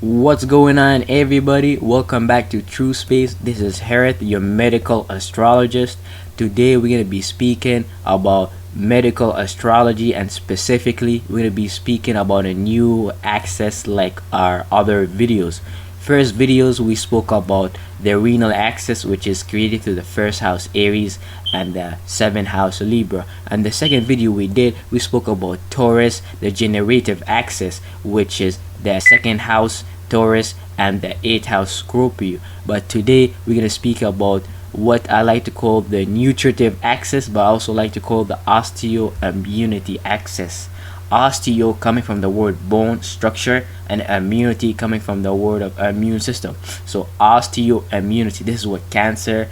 What's going on, everybody? Welcome back to True Space. This is Harriet, your medical astrologist. Today we're going to be speaking about medical astrology, and specifically we're going to be speaking about a new axis like our other videos. First videos we spoke about the renal axis, which is created through the first house Aries and the seventh house Libra. And the second video we spoke about Taurus, the generative axis, which is the second house Taurus and the eighth house Scorpio. But today we're going to speak about what I like to call the nutritive axis, but I also like to call the Osteo-Immunity axis. Osteo coming from the word bone structure, and immunity coming from the word of immune system. So Osteo-Immunity, this is what Cancer,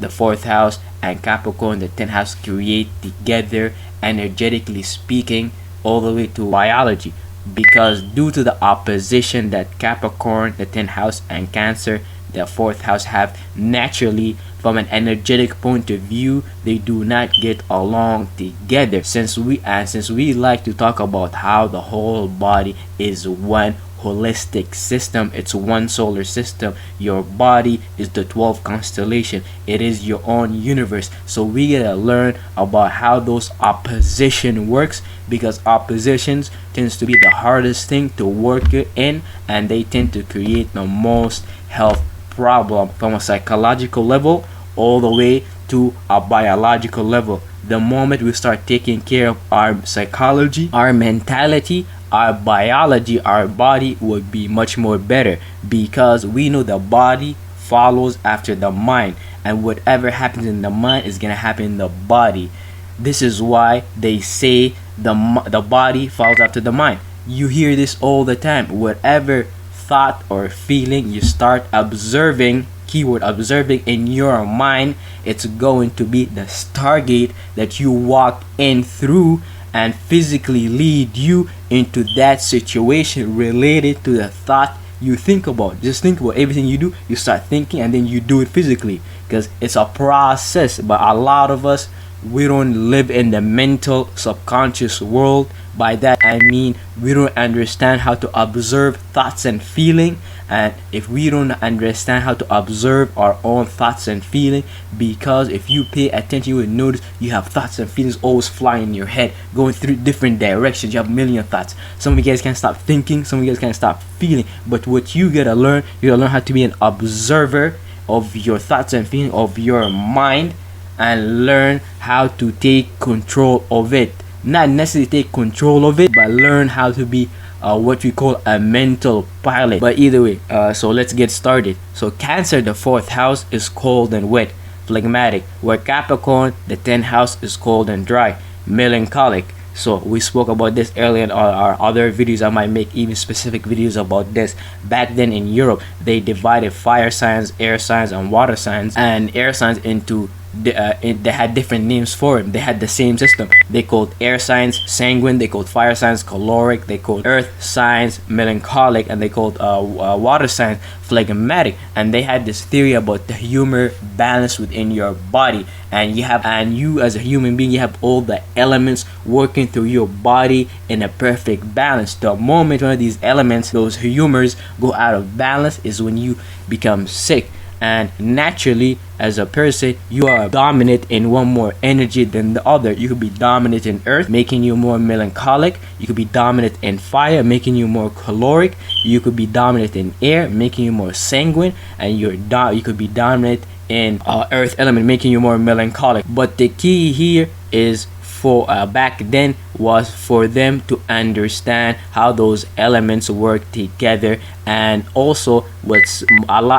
the fourth house, and Capricorn, the 10th house, create together, energetically speaking, all the way to biology. Because due to the opposition that Capricorn, the 10th house, and Cancer, the fourth house, have naturally, from an energetic point of view, they do not get along together. Since we like to talk about how the whole body is one holistic system, it's one solar system. Your body is the 12th constellation, it is your own universe. So we gotta learn about how those opposition works, because oppositions tends to be the hardest thing to work in, and they tend to create the most health problem from a psychological level all the way to a biological level. The moment we start taking care of our psychology, our mentality, our biology, our body would be much more better, because we know the body follows after the mind, and whatever happens in the mind is gonna happen in the body. This is why they say the body follows after the mind. You hear this all the time. Whatever thought or feeling you start observing, keyword observing, in your mind, it's going to be the stargate that you walk in through and physically lead you into that situation related to the thought you think about. Just think about everything you do, you start thinking, and then you do it physically, because it's a process. But a lot of us, we don't live in the mental subconscious world. By that I mean we don't understand how to observe thoughts and feeling. And if we don't understand how to observe our own thoughts and feeling, because if you pay attention, you will notice you have thoughts and feelings always flying in your head, going through different directions. You have a million thoughts. Some of you guys can't stop thinking, some of you guys can't stop feeling. But what you gotta learn, you gotta learn how to be an observer of your thoughts and feeling, of your mind, and learn how to take control of it. Not necessarily take control of it, but learn how to be what we call a mental pilot. But either way, so let's get started. So Cancer, the fourth house, is cold and wet, phlegmatic, where Capricorn, the 10th house, is cold and dry, melancholic. So we spoke about this earlier in our other videos. I might make even specific videos about this. Back then in Europe, they divided fire signs, air signs, and water signs, and air signs into they had different names for it. They had the same system. They called air signs sanguine, they called fire signs caloric, they called earth signs melancholic, and they called water signs phlegmatic. And they had this theory about the humor balance within your body, and you as a human being, you have all the elements working through your body in a perfect balance. The moment one of these elements, those humors, go out of balance is when you become sick. And naturally, as a person, you are dominant in one more energy than the other. You could be dominant in earth, making you more melancholic. You could be dominant in fire, making you more caloric. You could be dominant in air, making you more sanguine. And you could be dominant in earth element, making you more melancholic. But the key here is for back then was for them to understand how those elements work together. And also, what's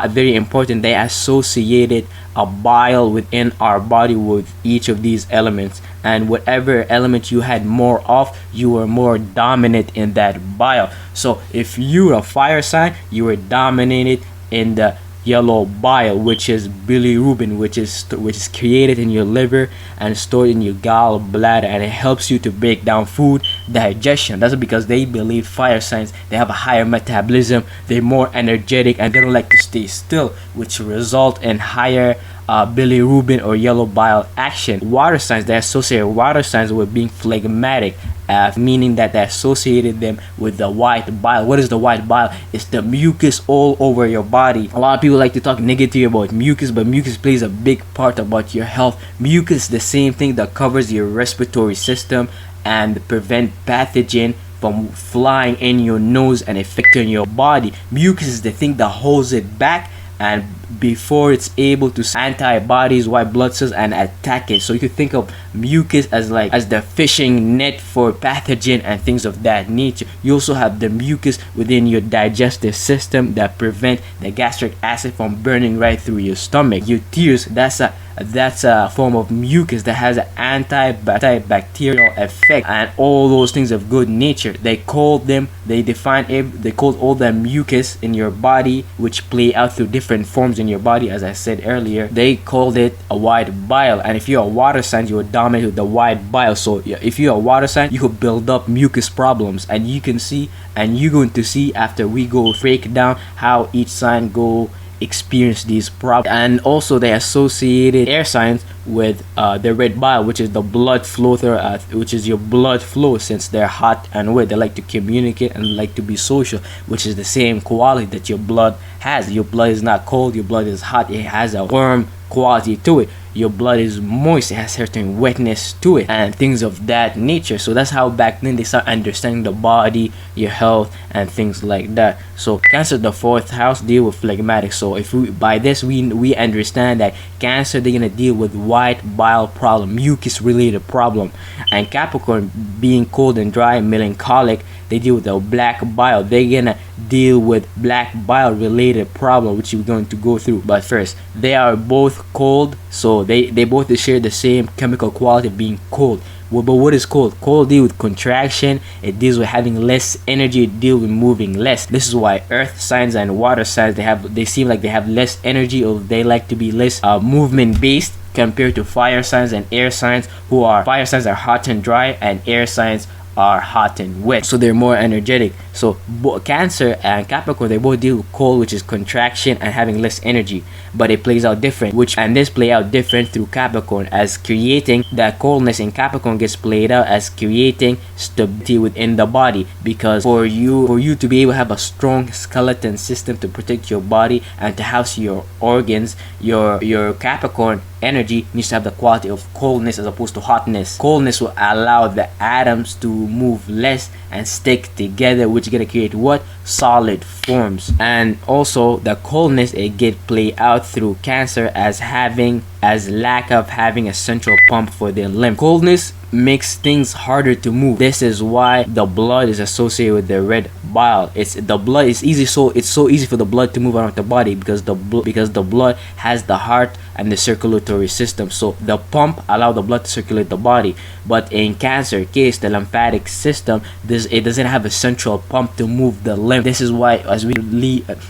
very important, they associated a bile within our body with each of these elements, and whatever element you had more of, you were more dominant in that bile. So if you're a fire sign, you were dominated in the yellow bile, which is bilirubin, which is created in your liver and stored in your gallbladder, and it helps you to break down food, digestion. That's because they believe fire signs, they have a higher metabolism, they're more energetic, and they don't like to stay still, which result in higher bilirubin or yellow bile action. Water signs, they associate water signs with being phlegmatic, meaning that they associated them with the white bile. What is the white bile? It's the mucus all over your body. A lot of people like to talk negatively about mucus, but mucus plays a big part about your health. Mucus is the same thing that covers your respiratory system and prevent pathogen from flying in your nose and affecting your body. Mucus is the thing that holds it back, and before it's able to antibodies, white blood cells, and attack it. So you could think of mucus as the fishing net for pathogen and things of that nature. You also have the mucus within your digestive system that prevent the gastric acid from burning right through your stomach. Your tears, that's a form of mucus that has an antibacterial effect and all those things of good nature. They call all the mucus in your body, which play out through different forms in your body. As I said earlier, they called it a white bile. And if you're a water sign, you would dominate with the white bile. So if you're a water sign, you could build up mucus problems, and you're going to see after we go break down how each sign go experience these problems. And also they associated air signs with the red bile, which is the blood flow through, which is your blood flow. Since they're hot and wet, they like to communicate and like to be social, which is the same quality that your blood has. Your blood is not cold, your blood is hot. It has a warm quality to it. Your blood is moist, it has certain wetness to it and things of that nature. So that's how back then they start understanding the body, your health, and things like that. So Cancer, the 4th house, deal with phlegmatic. So if we understand that Cancer, they're gonna deal with white bile problem, mucus related problem. And Capricorn, being cold and dry, melancholic, they deal with the black bile. They're gonna deal with black bile related problem, which we're going to go through. But first, they are both cold, so they both share the same chemical quality of being cold. But what is cold? Cold deals with contraction. It deals with having less energy. It deals with moving less. This is why earth signs and water signs, they seem like they have less energy, or they like to be less movement based compared to fire signs and air signs. Fire signs are hot and dry, and air signs are hot and wet, so they're more energetic. So Cancer and Capricorn, they both deal with cold, which is contraction and having less energy, but it plays out different, and this play out different through Capricorn, as creating that coldness in Capricorn gets played out as creating stability within the body. Because for you to be able to have a strong skeleton system to protect your body and to house your organs, your Capricorn energy needs to have the quality of coldness as opposed to hotness. Coldness will allow the atoms to move less and stick together, which is gonna create what? Solid forms. And also the coldness, it get played out through Cancer as lack of having a central pump for their lymph. Coldness makes things harder to move. This is why the blood is associated with the red bile. It's so easy for the blood to move around the body because the blood has the heart and the circulatory system. So the pump allow the blood to circulate the body. But in Cancer case, the lymphatic system, it doesn't have a central pump to move the lymph. This is why, as we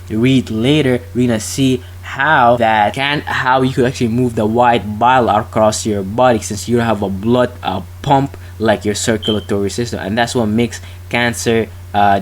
read later, we're gonna see how you could actually move the white bile across your body, since you don't have a blood pump like your circulatory system. And that's what makes Cancer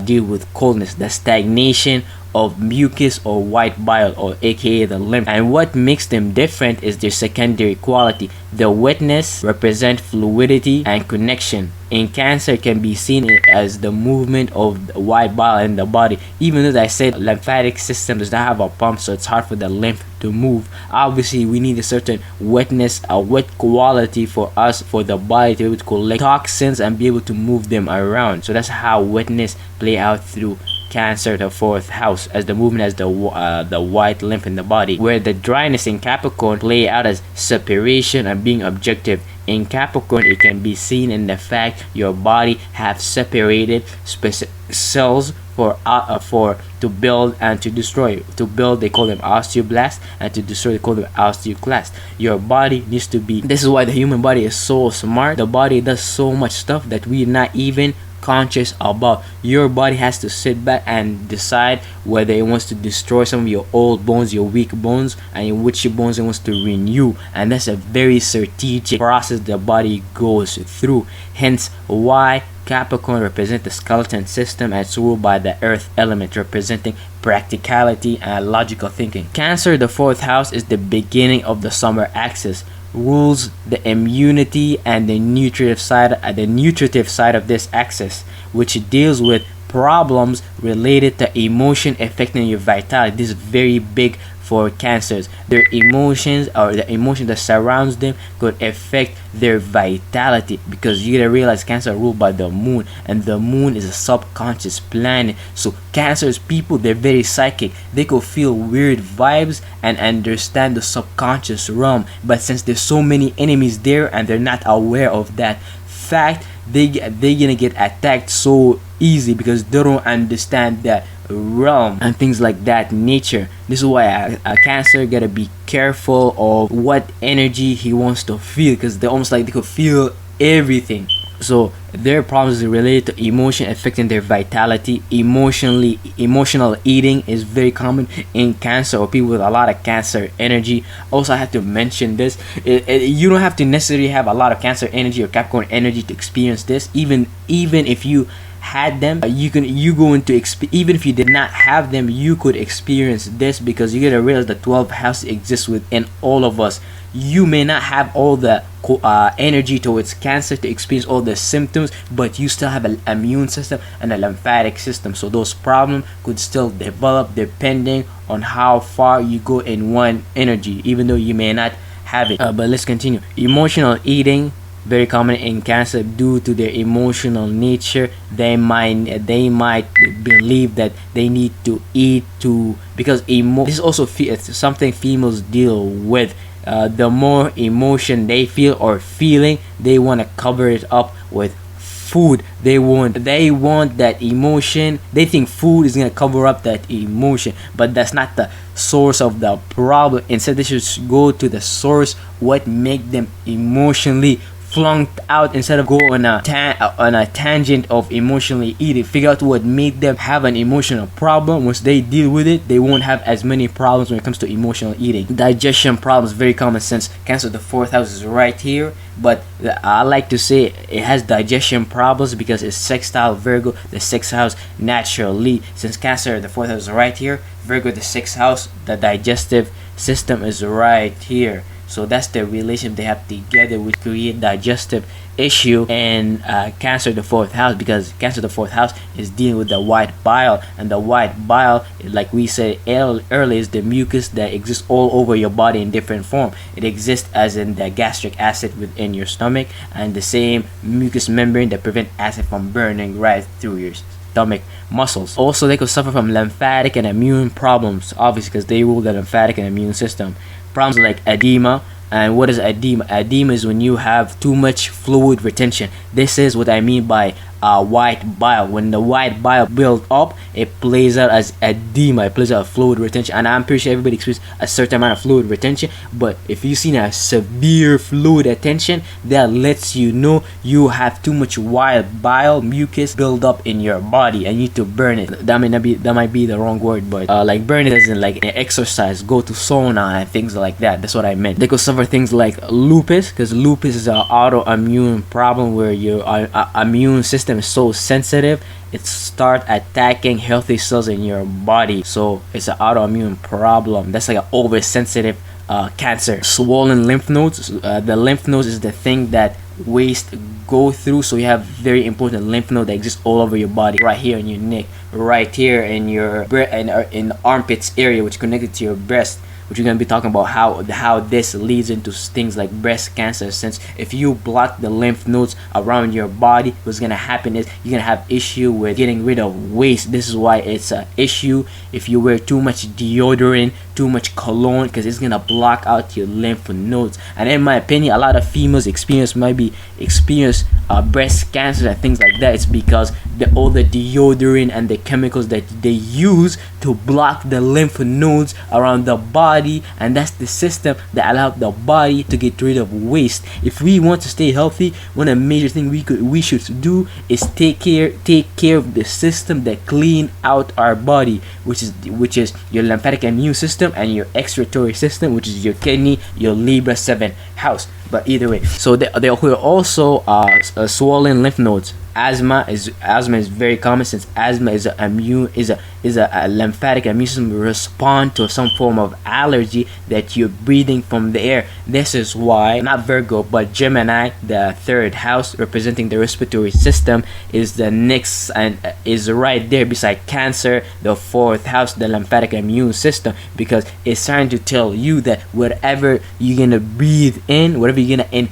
deal with coldness, the stagnation of mucus or white bile, or aka the lymph. And what makes them different is their secondary quality. The wetness represent fluidity and connection. In Cancer can be seen as the movement of the white bile in the body. Even though I said lymphatic system does not have a pump, so it's hard for the lymph to move. Obviously we need a certain wetness, a wet quality for the body to be able to collect toxins and be able to move them around. So that's how wetness play out through Cancer, the 4th house, as the movement as the white lymph in the body. Where the dryness in Capricorn play out as separation and being objective. In Capricorn, it can be seen in the fact your body have separated cells to build and to destroy. To build, they call them osteoblast, and to destroy, they call them osteoclast. Your body needs to be. This is why the human body is so smart. The body does so much stuff that we're not even conscious about. Your body has to sit back and decide whether it wants to destroy some of your old bones, your weak bones, and which bones it wants to renew. And that's a very strategic process the body goes through. Hence why Capricorn represents the skeleton system and it's ruled by the earth element, representing practicality and logical thinking. Cancer, the fourth house, is the beginning of the summer axis, rules the immunity and the nutritive side of this axis, which deals with problems related to emotion affecting your vitality. This is very big for cancers. Their emotions, or the emotion that surrounds them, could affect their vitality, because you gotta realize cancer are ruled by the moon, and the moon is a subconscious planet. So cancers people, they're very psychic. They could feel weird vibes and understand the subconscious realm, but since there's so many enemies there and they're not aware of that fact, they're gonna get attacked so easy because they don't understand that realm and things like that nature. This is why a cancer gotta be careful of what energy he wants to feel, because they're almost like they could feel everything. So their problems is related to emotion affecting their vitality. Emotional eating is very common in cancer, or people with a lot of cancer energy. Also, I have to mention this, you don't have to necessarily have a lot of cancer energy or Capricorn energy to experience this. Even if you had them, even if you did not have them, you could experience this, because you gotta realize the 12th house exists within all of us. You may not have all the energy towards cancer to experience all the symptoms, but you still have an immune system and a lymphatic system, so those problems could still develop depending on how far you go in one energy, even though you may not have it. But let's continue. Emotional eating, very common in cancer due to their emotional nature. They might believe that they need to eat because this is also it's something females deal with. The more emotion they feel or feeling, they want to cover it up with food. They want that emotion. They think food is gonna cover up that emotion, but that's not the source of the problem. Instead, they should go to the source, what make them emotionally flunked out, instead of go on a tangent of emotionally eating. Figure out what made them have an emotional problem. Once they deal with it, they won't have as many problems when it comes to emotional eating. Digestion problems, very common, since Cancer, the fourth house, is right here, but I like to say it has digestion problems because it's sextile Virgo, the sixth house, naturally. Since Cancer, the fourth house, is right here, Virgo, the sixth house, the digestive system is right here. So that's the relation they have together, which create digestive issue. And Cancer, the fourth house, because Cancer, the fourth house, is dealing with the white bile, and the white bile, like we said earlier, is the mucus that exists all over your body in different form. It exists as in the gastric acid within your stomach, and the same mucous membrane that prevent acid from burning right through your stomach muscles. Also, they could suffer from lymphatic and immune problems, obviously, because they rule the lymphatic and immune system. Problems like edema. And what is edema? Edema is when you have too much fluid retention. This is what I mean by white bile. When the white bile builds up, it plays out as edema. It plays out fluid retention, and I'm pretty sure everybody experiences a certain amount of fluid retention. But if you've seen a severe fluid retention, that lets you know you have too much white bile mucus build up in your body and you need to burn it. That might be the wrong word, but like burn it as in like exercise, go to sauna and things like that. That's what I meant. They could suffer things like lupus, because lupus is an autoimmune problem where your immune system is so sensitive, it start attacking healthy cells in your body. So it's an autoimmune problem. That's like an oversensitive cancer. Swollen lymph nodes. The lymph nodes is the thing that waste go through. So you have very important lymph node that exists all over your body, right here in your neck, right here in your in the armpits area, which is connected to your breast, which we're going to be talking about how this leads into things like breast cancer. Since if you block the lymph nodes around your body, what's going to happen is you're going to have issue with getting rid of waste. This is why it's an issue if you wear too much deodorant, too much cologne, because it's going to block out your lymph nodes. And in my opinion, a lot of females experience breast cancer and things like that. It's because all the deodorant and the chemicals that they use to block the lymph nodes around the body, and that's the system that allows the body to get rid of waste. If we want to stay healthy, one of the major things we should do is take care of the system that clean out our body, which is your lymphatic immune system and your excretory system, which is your kidney, your Libra 7th house. But either way, so there are also swollen lymph nodes. Asthma is very common, since asthma is a lymphatic immune system respond to some form of allergy that you're breathing from the air. This is why not Virgo but Gemini, the third house representing the respiratory system, is the next and is right there beside Cancer, the fourth house, the lymphatic immune system, because it's trying to tell you that whatever you're gonna breathe in, whatever you're gonna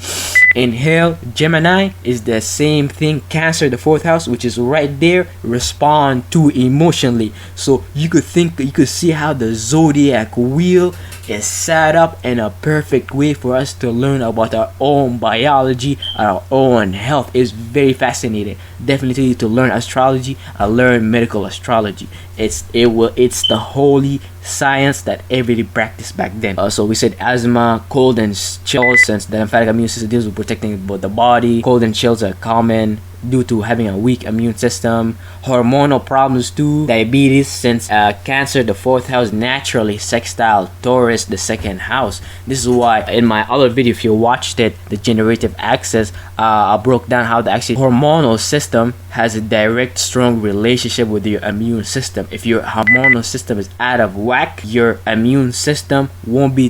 inhale, Gemini is the same thing Cancer, the fourth house, which is right there, respond to emotionally. So you could see how the zodiac wheel is set up in a perfect way for us to learn about our own biology, our own health. Is very fascinating. Definitely need to learn astrology. I learned medical astrology. It's the holy science that everybody practiced back then. So we said asthma, cold and chills, since the lymphatic immune system deals with protecting both the body. Cold and chills are common due to having a weak immune system. Hormonal problems too. Diabetes, since Cancer, the fourth house, naturally sextile Taurus, the second house. This is why in my other video, if you watched it, the generative axis, I broke down how the actual hormonal system has a direct, strong relationship with your immune system. If your hormonal system is out of whack, your immune system won't be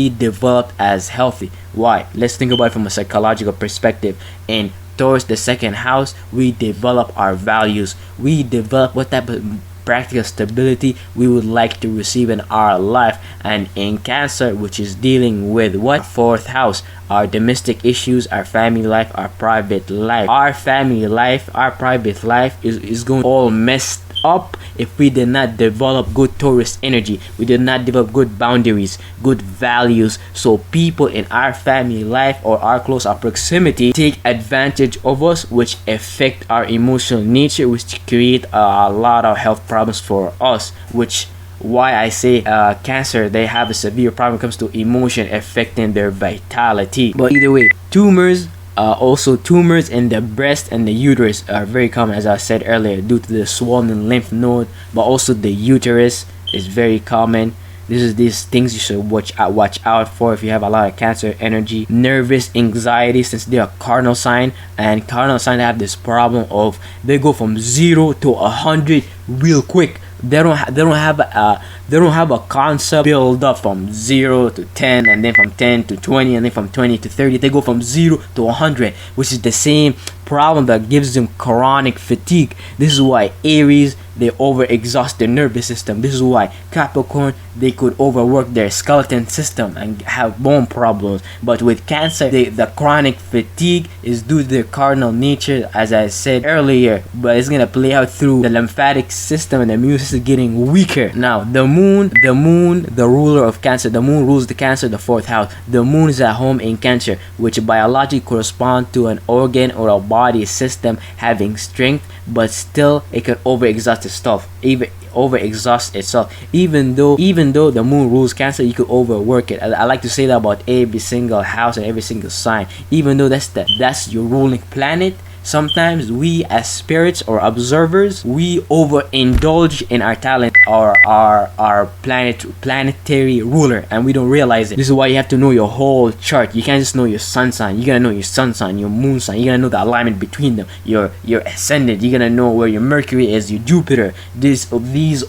developed as healthy. Why? Let's think about it from a psychological perspective. In Taurus, the second house, we develop our values. We develop what type of practical stability we would like to receive in our life. And in Cancer, which is dealing with what? Fourth house, our domestic issues, our family life, our private life. Our family life, our private life is going all messed up if we did not develop good Taurus energy. We did not develop good boundaries, good values. So people in our family life or our close proximity take advantage of us, which affect our emotional nature, which create a lot of health problems for us. Which why I say Cancer, they have a severe problem when it comes to emotion affecting their vitality. But either way, tumors, also tumors in the breast and the uterus are very common, as I said earlier, due to the swollen lymph node. But also the uterus is very common. This is these things you should watch out for if you have a lot of Cancer energy. Nervous anxiety, since they are cardinal sign, and cardinal sign have this problem of they go from 0 to 100 real quick. They don't have a concept build up from 0 to 10, and then from 10 to 20, and then from 20 to 30. They go from 0 to 100, which is the same problem that gives them chronic fatigue. This is why Aries, they overexhaust their nervous system. This is why Capricorn, they could overwork their skeleton system and have bone problems. But with Cancer, the chronic fatigue is due to their cardinal nature, as I said earlier, but it's gonna play out through the lymphatic system and the immune system getting weaker. Now the moon, the ruler of Cancer, the moon rules the Cancer, the fourth house. The moon is at home in Cancer, which biologically corresponds to an organ or a body system having strength, but still it can overexhaust itself. Even though the moon rules Cancer, you could overwork it. I like to say that about every single house and every single sign. Even though that's your ruling planet, sometimes we as spirits or observers, we overindulge in our talent or our planetary ruler, and we don't realize it. This is why you have to know your whole chart. You can't just know your sun sign. You gotta know your sun sign, your moon sign. You gotta know the alignment between them. Your ascendant. You gotta know where your Mercury is, your Jupiter. These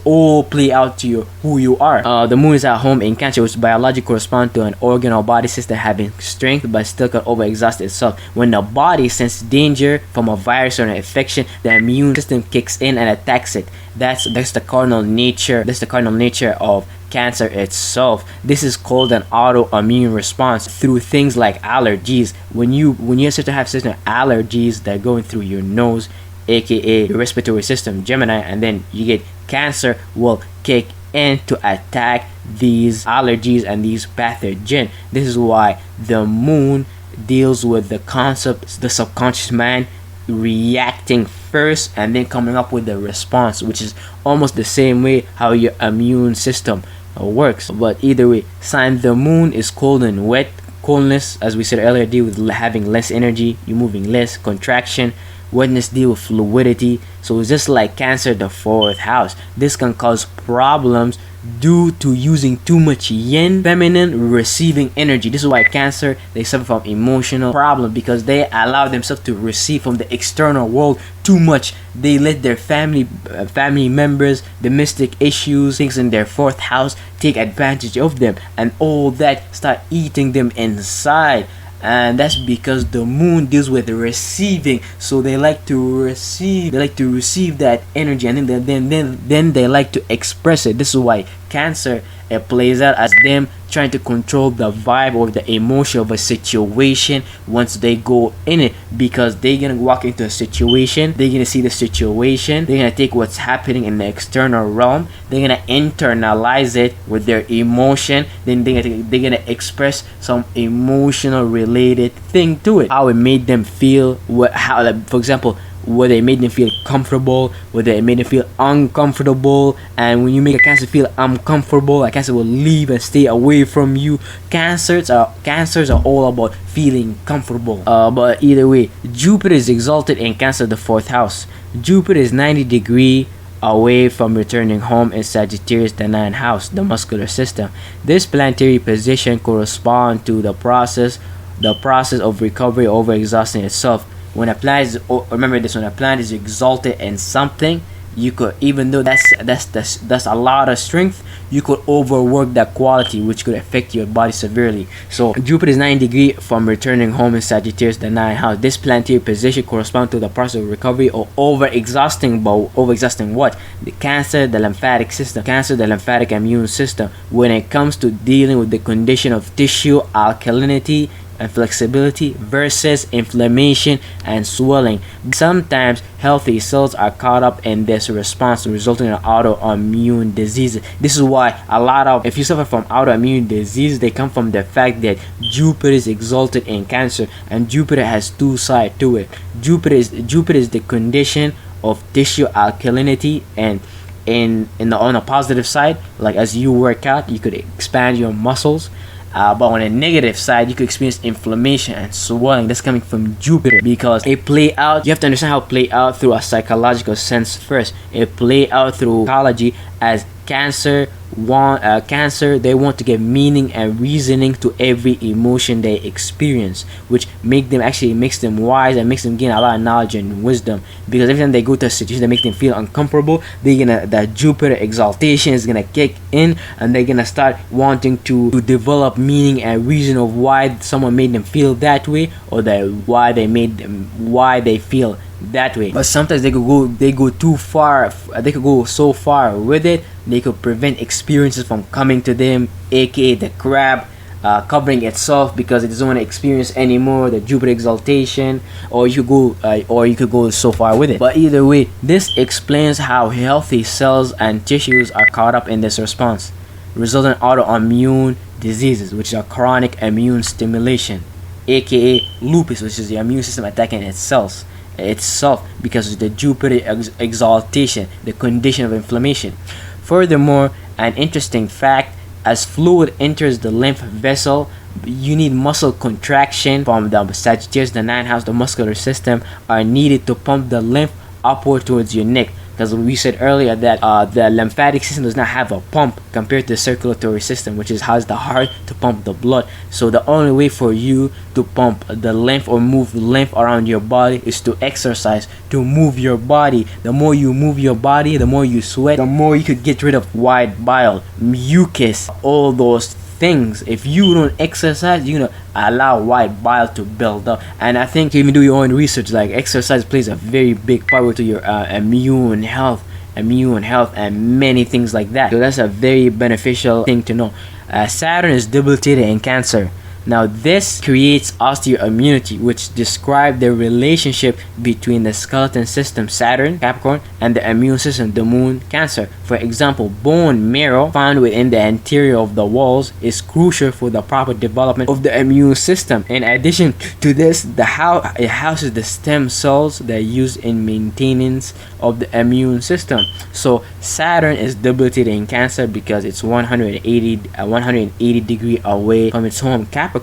all play out to who you are. The moon is at home in Cancer, which biologically corresponds to an organ or body system having strength but still can overexhaust itself. When the body senses danger from a virus or an infection, the immune system kicks in and attacks it. That's the cardinal nature. That's the cardinal nature of Cancer itself. This is called an autoimmune response through things like allergies. When you start to have certain allergies that are going through your nose, aka your respiratory system, Gemini, and then you get Cancer will kick in to attack these allergies and these pathogens. This is why the moon deals with the concept, the subconscious mind reacting first and then coming up with the response, which is almost the same way how your immune system works. But either way, sign the moon is cold and wet. Coldness, as we said earlier, deal with having less energy, you're moving less, contraction. Wetness deal with fluidity. So it's just like Cancer, the fourth house. This can cause problems due to using too much yin, feminine receiving energy. This is why Cancer, they suffer from emotional problems, because they allow themselves to receive from the external world too much. They let their family members, domestic issues, things in their fourth house take advantage of them, and all that start eating them inside. And that's because the moon deals with receiving, so they like to receive that energy, and then they like to express it. This is why Cancer, it plays out as them trying to control the vibe or the emotion of a situation once they go in it, because they're gonna walk into a situation, they're gonna see the situation, they're gonna take what's happening in the external realm, they're gonna internalize it with their emotion, then they're gonna express some emotional related thing to it, how it made them feel, how, like, for example, whether it made them feel comfortable, whether it made them feel uncomfortable. And when you make a Cancer feel uncomfortable, a Cancer will leave and stay away from you. Cancers are all about feeling comfortable. But either way, Jupiter is exalted in Cancer, the fourth house. Jupiter is 90 degrees away from returning home in Sagittarius, the ninth house, the muscular system. This planetary position corresponds to the process of recovery over exhausting itself. When a planet is, remember this, when a planet is exalted in something, you could, even though that's a lot of strength, you could overwork that quality, which could affect your body severely. So Jupiter is 90 degrees from returning home in Sagittarius, the ninth house. This planetary position corresponds to the process of recovery or overexhausting. But overexhausting what? The Cancer, the lymphatic system. Cancer, the lymphatic immune system. When it comes to dealing with the condition of tissue alkalinity and flexibility versus inflammation and swelling. Sometimes healthy cells are caught up in this response, resulting in autoimmune diseases. This is why if you suffer from autoimmune disease, they come from the fact that Jupiter is exalted in Cancer, and Jupiter has two sides to it. Jupiter is the condition of tissue alkalinity, and on a positive side, like as you work out, you could expand your muscles. But on a negative side, you could experience inflammation and swelling. That's coming from Jupiter, because it play out. You have to understand how it play out through a psychological sense first. It play out through psychology, as Cancer they want to give meaning and reasoning to every emotion they experience, which makes them wise and makes them gain a lot of knowledge and wisdom. Because every time they go to a situation that makes them feel uncomfortable, that Jupiter exaltation is gonna kick in, and they're gonna start wanting to develop meaning and reason of why someone made them feel that way, or why they feel that way. But sometimes they go too far. They could go so far with it, they could prevent experiences from coming to them, aka the crab covering itself because it doesn't want to experience anymore the Jupiter exaltation, or you could go so far with it. But either way, this explains how healthy cells and tissues are caught up in this response, resulting in autoimmune diseases, which are chronic immune stimulation, aka lupus, which is the immune system attacking itself because of the Jupiter exaltation, the condition of inflammation. Furthermore, an interesting fact, as fluid enters the lymph vessel, you need muscle contraction from the Sagittarius, the ninth house, the muscular system, are needed to pump the lymph upward towards your neck. Because we said earlier that the lymphatic system does not have a pump compared to the circulatory system, which has the heart to pump the blood. So the only way for you to pump the lymph or move lymph around your body is to exercise, to move your body. The more you move your body, the more you sweat, the more you could get rid of white bile, mucus, all those things. If you don't exercise, you're gonna allow white bile to build up. And I think you even do your own research, like exercise plays a very big part to your immune health and many things like that. So that's a very beneficial thing to know. Saturn is debilitated in Cancer. Now this creates Osteo-Immunity, which describes the relationship between the skeleton system, Saturn, Capricorn, and the immune system, the moon, Cancer. For example, bone marrow found within the interior of the walls is crucial for the proper development of the immune system. In addition to this, it houses the stem cells that are used in maintenance of the immune system. So Saturn is debilitated in Cancer because it's 180 degrees away from its home, Capricorn.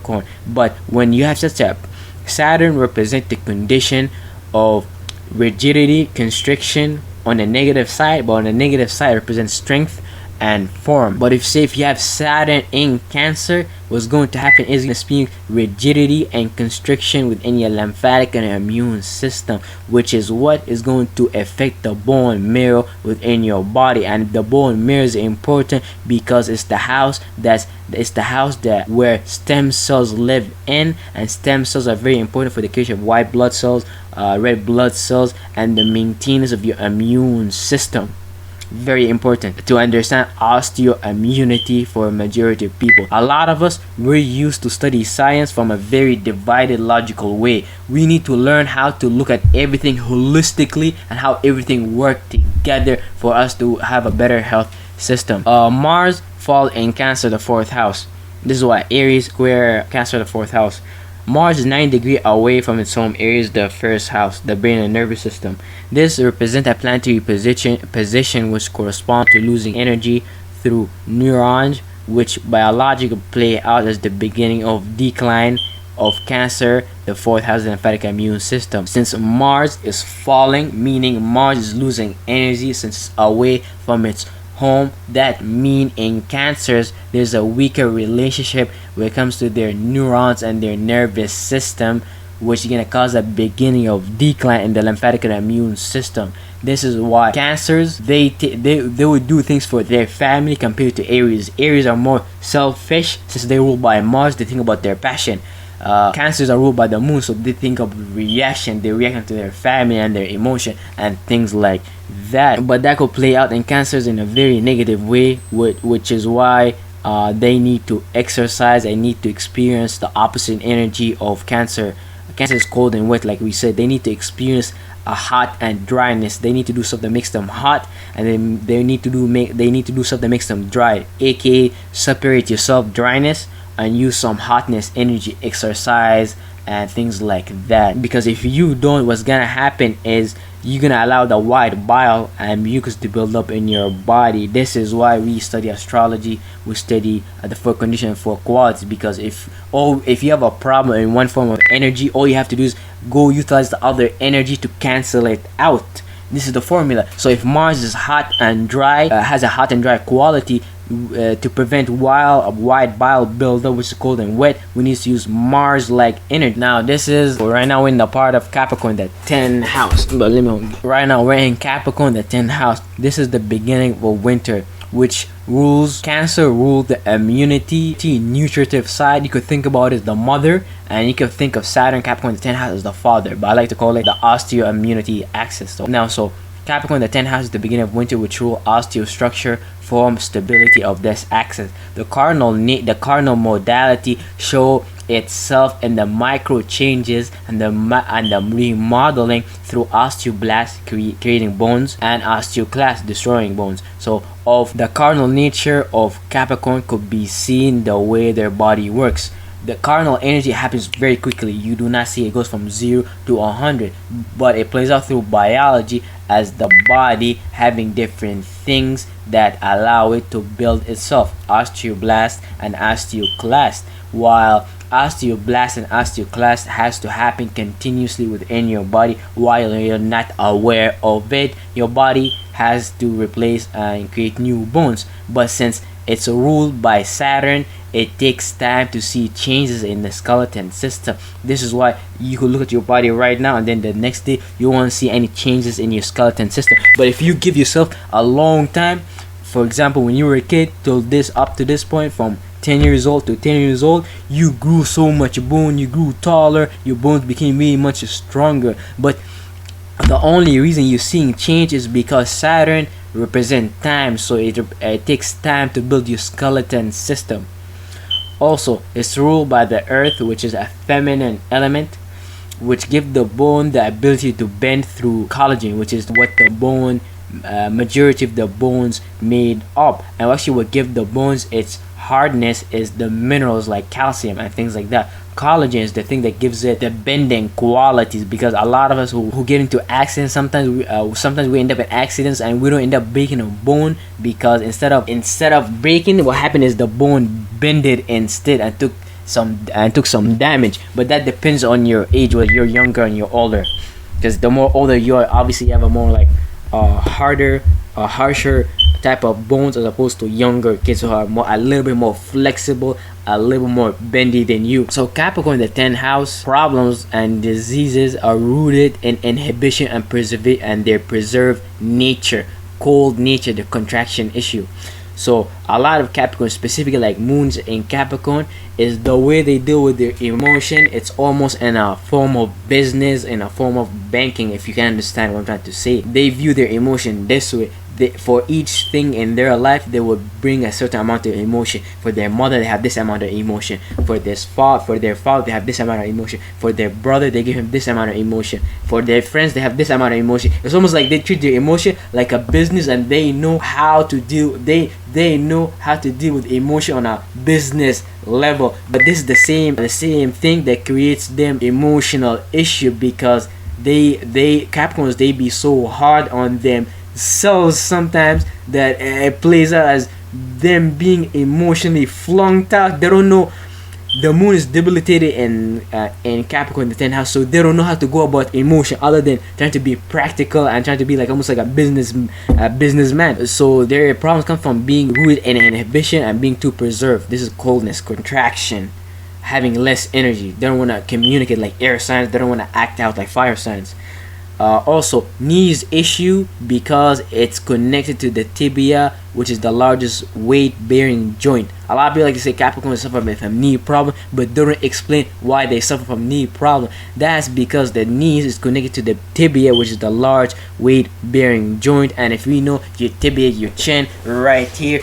But when you have such a Saturn represent the condition of rigidity, constriction on the negative side, but on the negative side it represents strength and form. But if you have Saturn in Cancer, what's going to happen is going to experience rigidity and constriction within your lymphatic and immune system, which is what is going to affect the bone marrow within your body. And the bone marrow is important because it's the house that where stem cells live in, and stem cells are very important for the creation of white blood cells, red blood cells, and the maintenance of your immune system. Very important to understand osteoimmunity for a majority of people. A lot of us, we're used to study science from a very divided logical way. We need to learn how to look at everything holistically and how everything works together for us to have a better health system. Mars fall in Cancer, the 4th house. This is why Aries square Cancer, the 4th house. Mars is 9 degrees away from its home. Aries, the 1st house, the brain and nervous system. This represents a planetary position which corresponds to losing energy through neurons, which biologically play out as the beginning of decline of Cancer, the 4th house, the lymphatic immune system. Since Mars is falling, meaning Mars is losing energy since it's away from its home, that mean in Cancers there's a weaker relationship when it comes to their neurons and their nervous system, which is going to cause a beginning of decline in the lymphatic and immune system. This is why Cancers, they would do things for their family compared to Aries. Aries are more selfish since they rule by Mars. They think about their passion. Cancers are ruled by the moon, so they think of reaction. They react to their family and their emotion and things like that. But that could play out in Cancers in a very negative way, which is why they need to exercise and need to experience the opposite energy of Cancer. Cancer is cold and wet, like we said. They need to experience a hot and dryness. They need to do something that makes them hot, and then they need to do something that makes them dry, aka separate yourself dryness and use some hotness, energy, exercise, and things like that. Because if you don't, what's gonna happen is you're gonna allow the white bile and mucus to build up in your body. This is why we study astrology. We study the 4 condition and 4 qualities, because if you have a problem in one form of energy, all you have to do is go utilize the other energy to cancel it out. This is the formula. So if Mars is hot and dry, has a hot and dry quality, to prevent white bile buildup, which is cold and wet, we need to use Mars like energy. Now this is right now we're in the part of Capricorn, the 10th house. But right now we're in Capricorn, the 10th house. This is the beginning of winter, which rules Cancer, rule the immunity, nutritive side. You could think about it as the mother, and you could think of Saturn, Capricorn, the 10th house as the father, but I like to call it the osteo-immunity axis. So Capricorn, the 10th house, is the beginning of winter, which rule osteostructure, form, stability of this axis. The cardinal modality show itself in the micro changes and the remodeling through osteoblasts creating bones and osteoclasts destroying bones. So of the cardinal nature of Capricorn could be seen the way their body works. The cardinal energy happens very quickly. You do not see it goes from 0 to 100, but it plays out through biology as the body having different things that allow it to build itself, osteoblast and osteoclast. While osteoblast and osteoclast has to happen continuously within your body while you're not aware of it, your body has to replace and create new bones. But since it's ruled by Saturn, it takes time to see changes in the skeleton system. This is why you could look at your body right now and then the next day you won't see any changes in your skeleton system. But if you give yourself a long time, for example, when you were a kid till up to this point, from 10 years old to 10 years old, you grew so much bone, you grew taller, your bones became really much stronger. But the only reason you're seeing change is because Saturn represents time, so it takes time to build your skeleton system. Also, it's ruled by the earth, which is a feminine element, which gives the bone the ability to bend through collagen, which is what the bone majority of the bones made up. And actually what give the bones its hardness is the minerals like calcium and things like that. Collagen is the thing that gives it the bending qualities, because a lot of us who get into accidents, sometimes we end up in accidents and we don't end up breaking a bone, because instead of breaking, what happened is the bone bended instead and took some damage. But that depends on your age, whether you're younger and you're older. because the more older you are, obviously you have a more like harder, harsher type of bones, as opposed to younger kids who are more a little bit more flexible, a little more bendy than you. So Capricorn, the 10th house problems and diseases are rooted in inhibition and their preserved nature, cold nature, the contraction issue. So a lot of Capricorn, specifically like moons in Capricorn, is the way they deal with their emotion. It's almost in a form of business, in a form of banking, if you can understand what I'm trying to say. They view their emotion this way. For each thing in their life, they will bring a certain amount of emotion. For their mother, they have this amount of emotion. For their father, they have this amount of emotion. For their brother, they give him this amount of emotion. For their friends, they have this amount of emotion. It's almost like they treat their emotion like a business, and they know how to deal. They know how to deal with emotion on a business level. But this is the same thing that creates them emotional issue, because they Capricorns, they be so hard on them selves sometimes that it plays out as them being emotionally flunked out. They don't know. The moon is debilitated in Capricorn, the 10th house, so they don't know how to go about emotion other than trying to be practical and trying to be like almost like a businessman. So their problems come from being rooted in inhibition and being too preserved. This is coldness, contraction, having less energy. They don't want to communicate like air signs. They don't want to act out like fire signs. Also, knees issue because it's connected to the tibia, which is the largest weight-bearing joint. A lot of people like to say Capricorn suffer from knee problem, but don't explain why they suffer from knee problem. That's because the knees is connected to the tibia, which is the large weight-bearing joint. And if we know your tibia, your chin right here,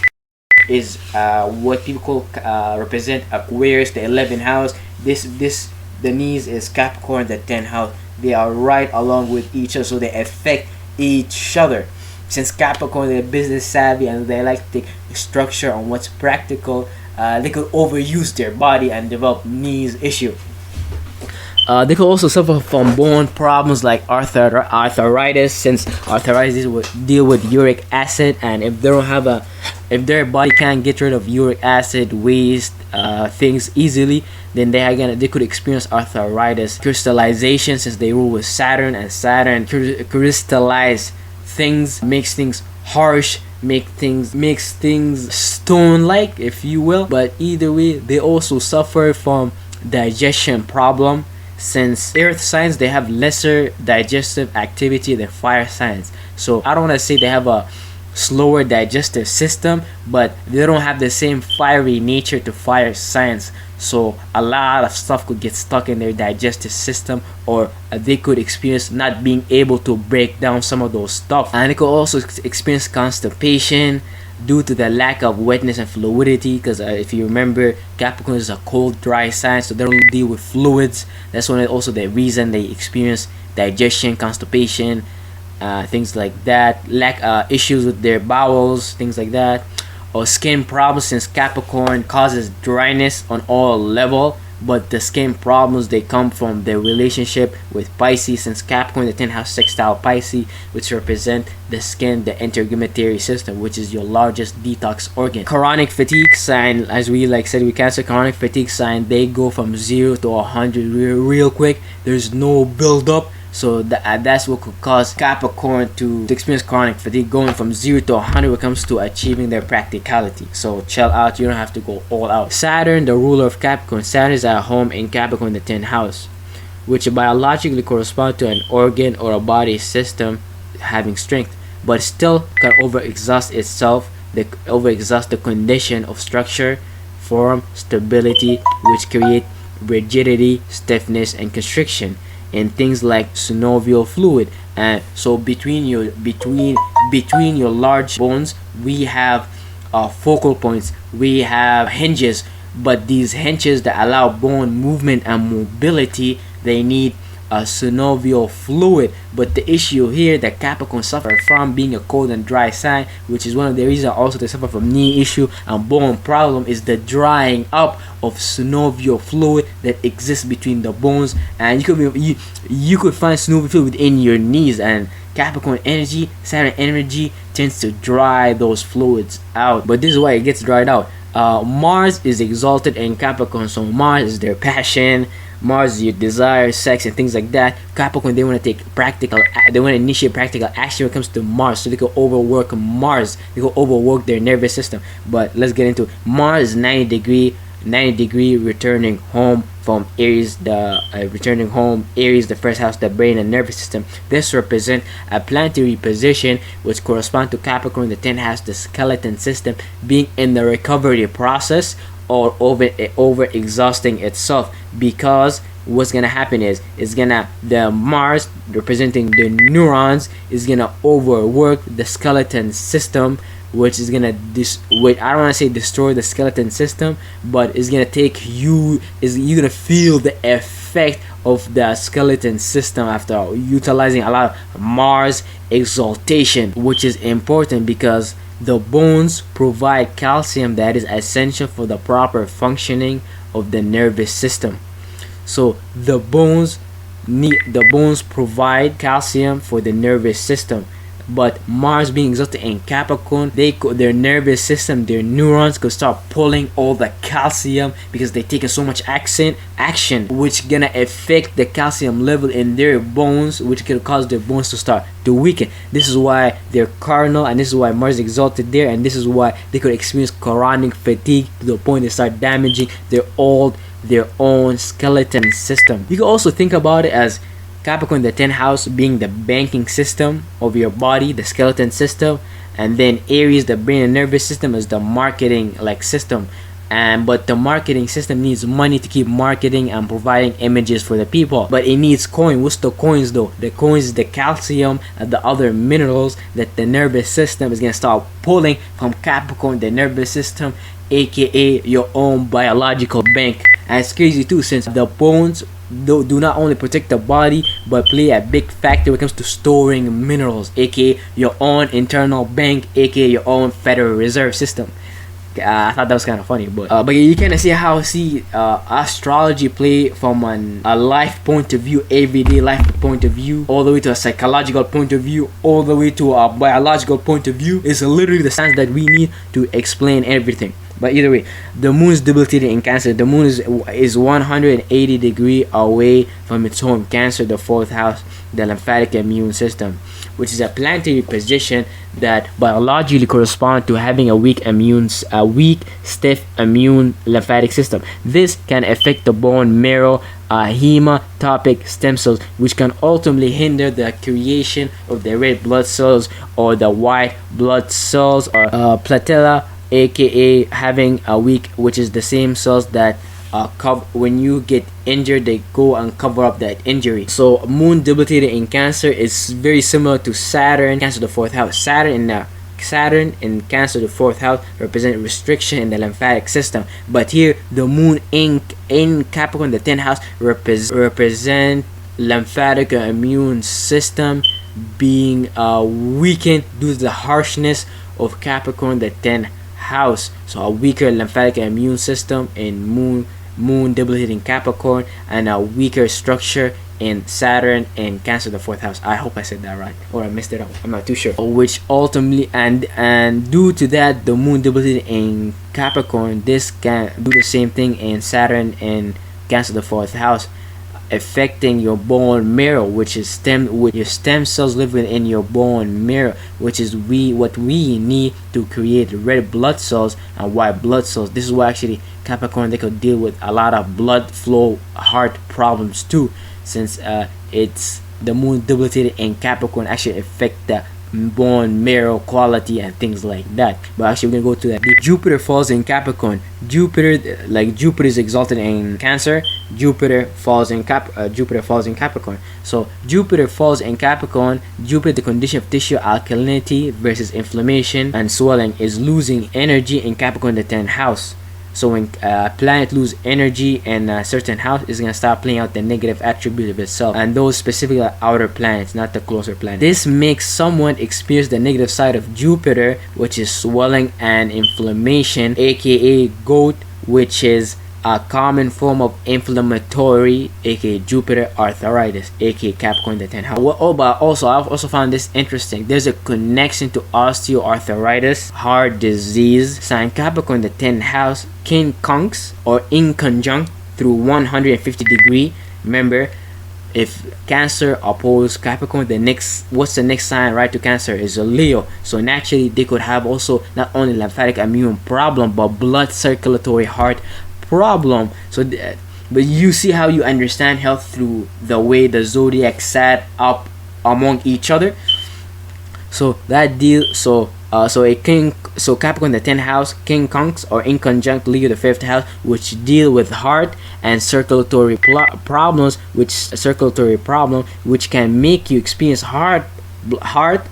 is what people call represent Aquarius, the 11th house. The knees is Capricorn, the 10th house. They are right along with each other, so they affect each other. Since Capricorn, they're business savvy and they like to take structure on what's practical, they could overuse their body and develop knees issue. They could also suffer from bone problems like arthritis, since arthritis would deal with uric acid, and if their body can't get rid of uric acid waste things easily, then they could experience arthritis. Crystallization, since they rule with Saturn, and Saturn crystallize things, makes things harsh, makes things stone-like, if you will. But either way, they also suffer from digestion problem, since earth signs, they have lesser digestive activity than fire signs. So I don't want to say they have a slower digestive system, but they don't have the same fiery nature to fire signs. So a lot of stuff could get stuck in their digestive system, or they could experience not being able to break down some of those stuff. And they could also experience constipation due to the lack of wetness and fluidity, because if you remember, Capricorn is a cold, dry sign, so they don't deal with fluids. That's also the reason they experience digestion, constipation, things like that. Lack issues with their bowels, things like that. Or skin problems, since Capricorn causes dryness on all level, but the skin problems, they come from their relationship with Pisces, since Capricorn, the 10th house sextile Pisces, which represent the skin, the integumentary system, which is your largest detox organ. Chronic fatigue sign, as we said with Cancer, chronic fatigue sign, they go from 0 to 100 real quick. There's no build up. So that's what could cause Capricorn to experience chronic fatigue, going from 0 to 100 when it comes to achieving their practicality. So chill out, you don't have to go all out. Saturn, the ruler of Capricorn, Saturn is at home in Capricorn, the 10th house, which biologically corresponds to an organ or a body system having strength, but still can overexhaust itself, overexhaust the condition of structure, form, stability, which create rigidity, stiffness, and constriction in things like synovial fluid. And so between your large bones, we have focal points, we have hinges, but these hinges that allow bone movement and mobility, they need a synovial fluid. But the issue here that Capricorn suffer from, being a cold and dry sign, which is one of the reasons also they suffer from knee issue and bone problem, is the drying up of synovial fluid that exists between the bones. And you could find synovial fluid within your knees, and Capricorn energy, Saturn energy tends to dry those fluids out. But this is why it gets dried out. Mars is exalted in Capricorn, so Mars is their passion, Mars, you desire sex and things like that. Capricorn, they want to take they want to initiate practical action when it comes to Mars, so they can overwork Mars, they can overwork their nervous system. But let's get into it. Mars is 90-degree returning home from Aries, returning home, Aries, the first house, the brain and nervous system. This represents a planetary position which corresponds to Capricorn, the 10th house, the skeleton system, being in the recovery process or over exhausting itself, because what's gonna happen is the Mars representing the neurons is gonna overwork the skeleton system, which is gonna I don't want to say destroy the skeleton system, but it's gonna you're gonna feel the effect of the skeleton system after utilizing a lot of Mars exaltation, which is important because the bones provide calcium that is essential for the proper functioning of the nervous system. So the bones provide calcium for the nervous system. But Mars being exalted in Capricorn, their nervous system, their neurons could start pulling all the calcium because they taking so much action, which gonna affect the calcium level in their bones, which could cause their bones to start to weaken. This is why they're carnal, and this is why Mars is exalted there, and this is why they could experience chronic fatigue to the point they start damaging their own skeleton system. You can also think about it as Capricorn, the 10th house, being the banking system of your body, the skeleton system, and then Aries, the brain and nervous system, is the marketing system. But the marketing system needs money to keep marketing and providing images for the people. But it needs coin. What's the coins though? The coins is the calcium and the other minerals that the nervous system is gonna start pulling from Capricorn, the nervous system, aka your own biological bank. And it's crazy too, since the bones do not only protect the body but play a big factor when it comes to storing minerals, aka your own internal bank, aka your own Federal Reserve System. I thought that was kind of funny, but you kind of see how astrology play from a life point of view, everyday life point of view, all the way to a psychological point of view, all the way to a biological point of view. It's literally the science that we need to explain everything. But either way, the moon is debilitated in Cancer. The moon is 180 degrees away from its home, Cancer, the 4th house, the lymphatic immune system, which is a planetary position that biologically corresponds to having a weak, stiff immune lymphatic system. This can affect the bone marrow, hematopoietic stem cells, which can ultimately hinder the creation of the red blood cells or the white blood cells, or platella, aka having a weak, which is the same cells that when you get injured, they go and cover up that injury. So moon debilitated in Cancer is very similar to Saturn, Cancer, the 4th house. Saturn in Cancer, the 4th house, represent restriction in the lymphatic system. But here, the moon in Capricorn, the 10th house, represent lymphatic immune system being weakened due to the harshness of Capricorn, the 10th house. So a weaker lymphatic immune system in moon debilitated in Capricorn, and a weaker structure in Saturn and Cancer, the 4th house. I hope I said that right, or I messed it up, I'm not too sure. Which ultimately, and due to that, the moon debilitated in Capricorn, this can do the same thing in Saturn and Cancer, the 4th house, affecting your bone marrow, which is your stem cells live within your bone marrow, which is what we need to create red blood cells and white blood cells. This is why actually Capricorn, they could deal with a lot of blood flow, heart problems too, since it's the moon debilitated in Capricorn actually affect the bone marrow quality and things like that. But actually we're gonna go to that deep. Jupiter falls in Capricorn. Jupiter is exalted in Cancer. Jupiter falls in Capricorn. So Jupiter falls in Capricorn. Jupiter, the condition of tissue alkalinity versus inflammation and swelling, is losing energy in Capricorn, the 10th house. So when a planet lose energy in a certain house, it's gonna start playing out the negative attribute of itself, and those specifically are outer planets, not the closer planets. This makes someone experience the negative side of Jupiter, which is swelling and inflammation, aka gout, which is a common form of inflammatory, aka Jupiter arthritis, aka Capricorn, the 10th house. But also I've also found this interesting. There's a connection to osteoarthritis, heart disease, sign Capricorn, the 10th house, quincunx or inconjunct through 150-degree. Remember, if Cancer oppose Capricorn, what's the next sign right to Cancer is a Leo. So naturally they could have also not only lymphatic immune problem but blood circulatory heart problem. So but you see how you understand health through the way the zodiac sat up among each other. So that deal. So Capricorn, the 10th house, King Conks or in conjunct Leo, the 5th house, which deal with heart and circulatory problems, which can make you experience heart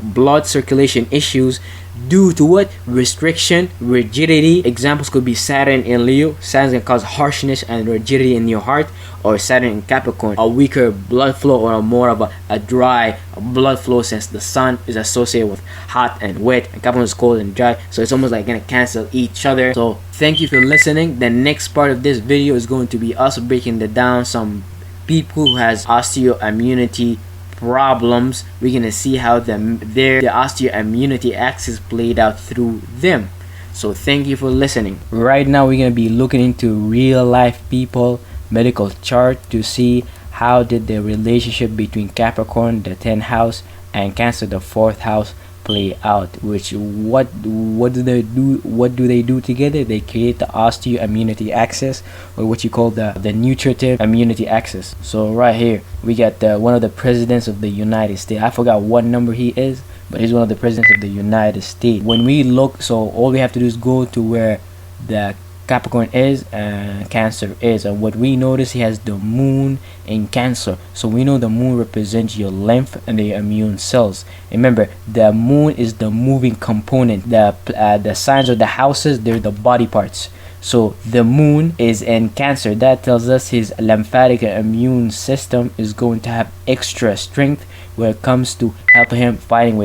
blood circulation issues due to what? Restriction, rigidity. Examples could be Saturn in Leo. Saturn can cause harshness and rigidity in your heart, or Saturn in Capricorn, a weaker blood flow or more of a dry blood flow, since the sun is associated with hot and wet and Capricorn is cold and dry, so it's almost like gonna cancel each other. So thank you for listening. The next part of this video is going to be us breaking down some people who has osteoimmunity problems. We're gonna see how the osteoimmunity axis played out through them. So thank you for listening. Right now we're gonna be looking into real life people medical chart to see how did the relationship between Capricorn, the 10th house, and Cancer, the 4th house, play out. What do they do together? They create the osteoimmunity axis, or what you call the nutritive immunity axis. So right here we got one of the presidents of the United States. I forgot what number he is, but he's one of the presidents of the United States. When we look, so all we have to do is go to where the Capricorn is and Cancer is, and what we notice, he has the moon in Cancer. So we know the moon represents your lymph and the immune cells. Remember, the moon is the moving component. The signs of the houses, they're the body parts. So the moon is in Cancer. That tells us his lymphatic and immune system is going to have extra strength when it comes to him fighting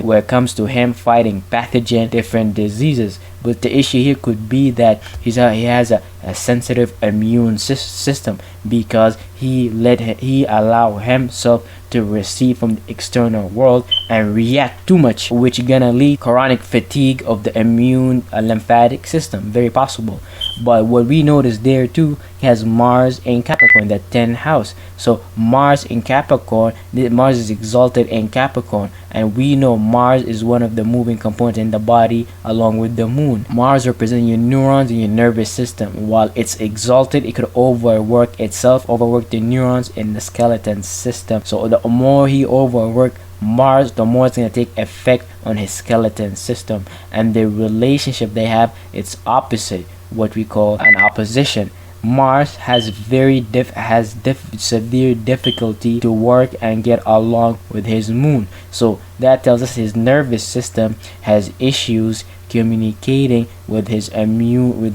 pathogen, different diseases. But the issue here could be that he has a sensitive immune system, because he allow himself to receive from the external world and react too much, which gonna lead chronic fatigue of the immune lymphatic system. Very possible. But what we notice there too, he has Mars in Capricorn, the 10th house. So Mars in Capricorn, Mars is exalted in Capricorn, and we know Mars is one of the moving components in the body along with the moon. Mars represents your neurons and your nervous system. While it's exalted, it could overwork the neurons in the skeleton system. So the more he overwork Mars, the more it's going to take effect on his skeleton system. And the relationship they have, it's opposite, what we call an opposition. Mars has severe difficulty to work and get along with his moon. So that tells us his nervous system has issues communicating with his immune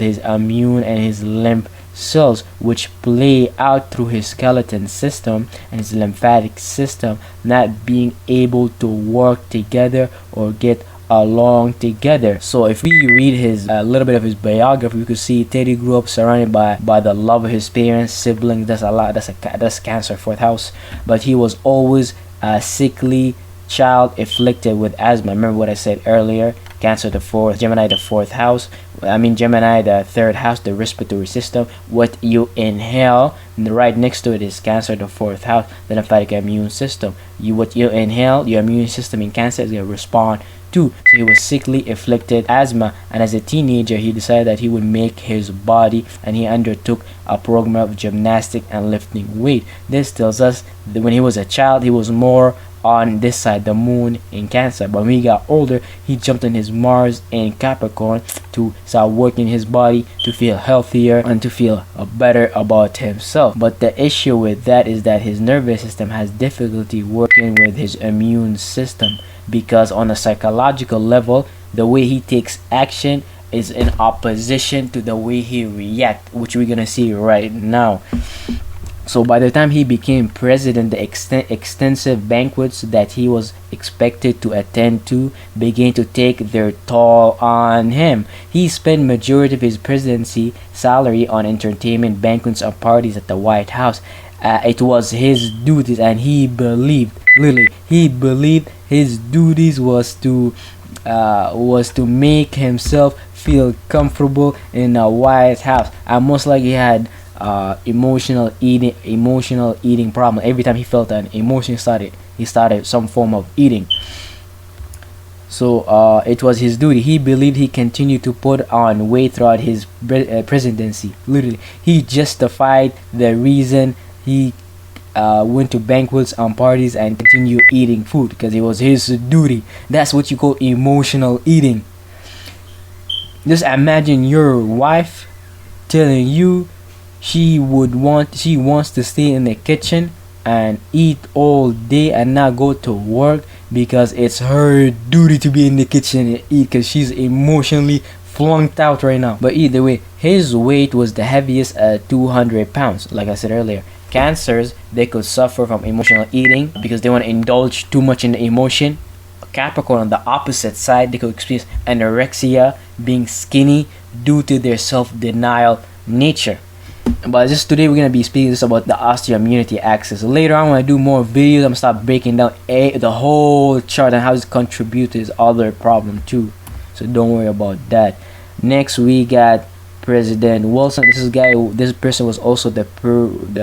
and his lymph cells, which play out through his skeleton system and his lymphatic system not being able to work together or get along together. So if we read a little bit of his biography, we could see Teddy grew up surrounded by the love of his parents, siblings. That's Cancer, 4th house. But he was always a sickly child afflicted with asthma. Remember what I said earlier? Cancer, the 4th, Gemini, the 4th house. Gemini, the 3rd house, the respiratory system. What you inhale, and right next to it is Cancer, the 4th house, the lymphatic immune system. What you inhale, your immune system in Cancer is going to respond to. So he was sickly afflicted asthma, and as a teenager he decided that he would make his body, and he undertook a program of gymnastics and lifting weight. This tells us that when he was a child, he was more on this side, the moon in Cancer. But when he got older, he jumped on his Mars in Capricorn to start working his body to feel healthier and to feel better about himself. But the issue with that is that his nervous system has difficulty working with his immune system, because on a psychological level, the way he takes action is in opposition to the way he reacts, which we're gonna see right now. So by the time he became president, the extensive banquets that he was expected to attend to began to take their toll on him. He spent majority of his presidency salary on entertainment, banquets, and parties at the White House. It was his duties, and he believed his duties was to make himself feel comfortable in a White House. And most likely he had emotional eating problem. Every time he felt an emotion, he started some form of eating. So it was his duty. He believed he continued to put on weight throughout his presidency. Literally, he justified the reason he went to banquets and parties and continued eating food because it was his duty. That's what you call emotional eating. Just imagine your wife telling you she wants to stay in the kitchen and eat all day and not go to work because it's her duty to be in the kitchen and eat because she's emotionally flunked out right now. But either way, his weight was the heaviest at 200 pounds. Like I said earlier, cancers, they could suffer from emotional eating because they want to indulge too much in the emotion. Capricorn, on the opposite side, they could experience anorexia, being skinny due to their self-denial nature. But just today we're gonna be speaking just about the Osteo-Immunity axis. Later on, when I do more videos, I'm gonna start breaking down the whole chart and how it contributes to this other problem too. So don't worry about that. Next we got President Wilson. This person was also the